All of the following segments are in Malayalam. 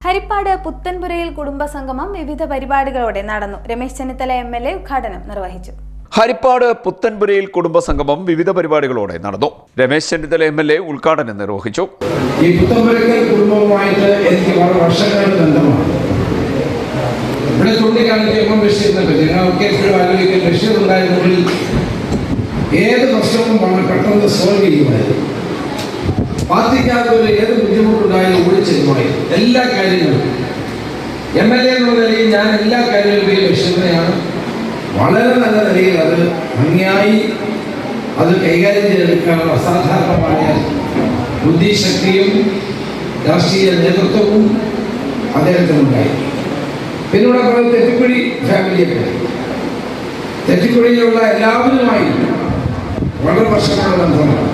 ഹരിപ്പാട് പുത്തൻപുരയിൽ കുടുംബസംഗമം വിവിധ പരിപാടികളോടെ നടന്നു. രമേശ് ചെന്നിത്തല MLA ഉദ്ഘാടനം നിർവഹിച്ചു. ഹരിപ്പാട് പുത്തൻപുരയിൽ കുടുംബസംഗമം വിവിധ പരിപാടികളോടെ നടന്നു. രമേശ് ചെന്നിത്തല MLA ഉദ്ഘാടനം നിർവഹിച്ചു. ഈ പുത്തൻപുരയ്ക്കൽ കുടുംബവുമായിട്ട് എനിക്ക് വളരെ വർഷങ്ങളുടെ ബന്ധമാണ്. ഇവിടെ ചൂണ്ടിക്കാണിച്ച് ബഷീറിനെ പറ്റി ഞങ്ങൾക്ക് എപ്പോഴും ആലോചിക്കാൻ ബഷീർ ഉണ്ടായിരുന്നെങ്കിൽ ഏത് പ്രശ്നവും വളരെ പെട്ടെന്ന് സോൾവ് ചെയ്യുമായിരുന്നു. പാർട്ടിക്കാർക്ക് ഒരു ഏത് ബുദ്ധിമുട്ടുണ്ടായാലും ഓടിച്ചെല്ലുമായിരുന്നു. എല്ലാ കാര്യങ്ങളും MLA എന്നുള്ള നിലയിൽ ഞാൻ എല്ലാ കാര്യങ്ങളും ബഷീറിനെയാണ് വളരെ നല്ല നിലയിൽ അത് ഭംഗിയായി അത് കൈകാര്യം ചെയ്തെടുക്കാനുള്ള അസാധാരണമായ ബുദ്ധിശക്തിയും രാഷ്ട്രീയ നേതൃത്വവും അദ്ദേഹത്തിനുണ്ടായി. പിന്നെ ഇവിടെ പറയുന്നത് തെറ്റിക്കുഴി ഫാമിലിയൊക്കെ തെറ്റിക്കുഴിയിലുള്ള എല്ലാവരുമായി വളരെ വർഷങ്ങളുടെ ബന്ധമാണ്.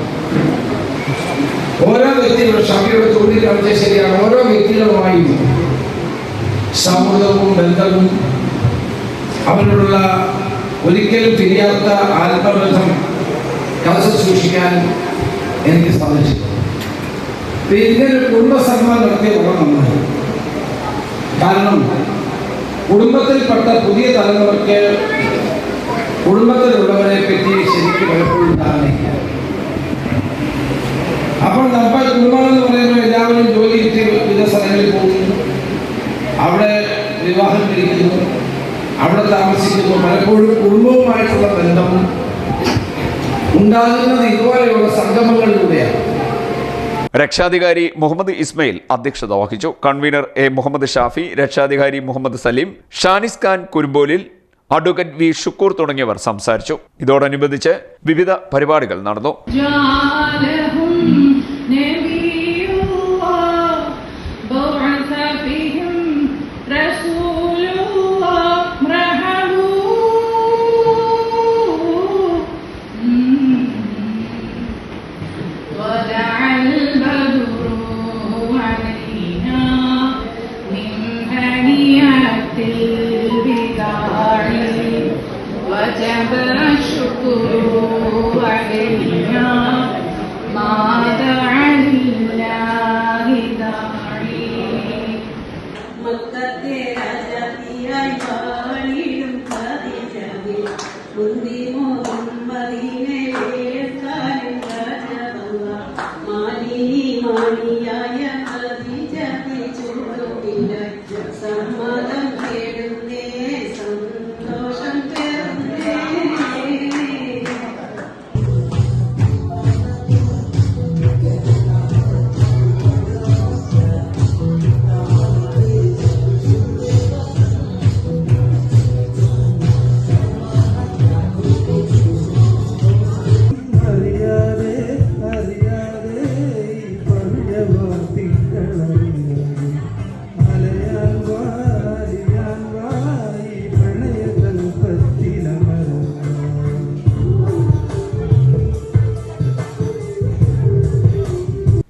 ഓരോ വ്യക്തികളും ഷാഫിയുടെ ചൂണ്ടിക്കാണിച്ച ശരിയാണ്. ഓരോ വ്യക്തികളുമായും സൗഹൃദവും ബന്ധവും അവരോടുള്ള ഒരിക്കലും പിരിയാത്ത ആത്മബന്ധം കാത്തു സൂക്ഷിക്കാൻ എനിക്ക് സാധിച്ചു. ഇങ്ങനെ കുടുംബസംഗമം നടത്തിയ വളരെ നന്നായി. കാരണം കുടുംബത്തിൽപ്പെട്ട പുതിയ തലമുറയ്ക്ക് കുടുംബത്തിലുള്ളവരെ പറ്റി ശരിക്കും പലപ്പോഴും ധാരണയില്ല. അപ്പോൾ നമ്മൾ കുടുംബം എന്ന് പറയുമ്പോൾ എല്ലാവരും ജോലി വിവിധ സ്ഥലങ്ങളിൽ പോകുന്നു, അവിടെ വിവാഹം കഴിക്കുന്നു, അവിടെ താമസിക്കുന്നു. പലപ്പോഴും കുടുംബവുമായിട്ടുള്ള ബന്ധം ഉണ്ടാകുന്നത് ഇതുപോലെയുള്ള സംഗമങ്ങളിലൂടെയാണ്. രക്ഷാധികാരി മുഹമ്മദ് ഇസ്മയിൽ അധ്യക്ഷത വഹിച്ചു. Convener A. മുഹമ്മദ് ഷാഫി, രക്ഷാധികാരി മുഹമ്മദ് സലീം, ഷാനിസ് ഖാൻ കുരുമ്പോലിൽ, അഡ്വക്കേറ്റ് V. ഷുക്കൂർ തുടങ്ങിയവർ സംസാരിച്ചു. ഇതോടനുബന്ധിച്ച് വിവിധ പരിപാടികൾ നടന്നു. وجب الشكر علينا ما دعا لله داعي മക്കത്തെ രാജാത്തിയായി വാണിടും ഖദീജയിൽ മുന്തിമോതും മദീനയിലേക്കാനും രാജവങ്ങ മാനിയായ ഖദീജയെ ചൂടുകില്ല സമ്മതം കേടുന്നേ സന്തോഷം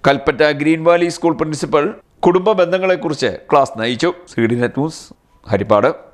Kalpetta green valley school principal കുടുംബ ബന്ധങ്ങളെക്കുറിച്ച് ക്ലാസ് നയിച്ചു. CDNet news Harippad.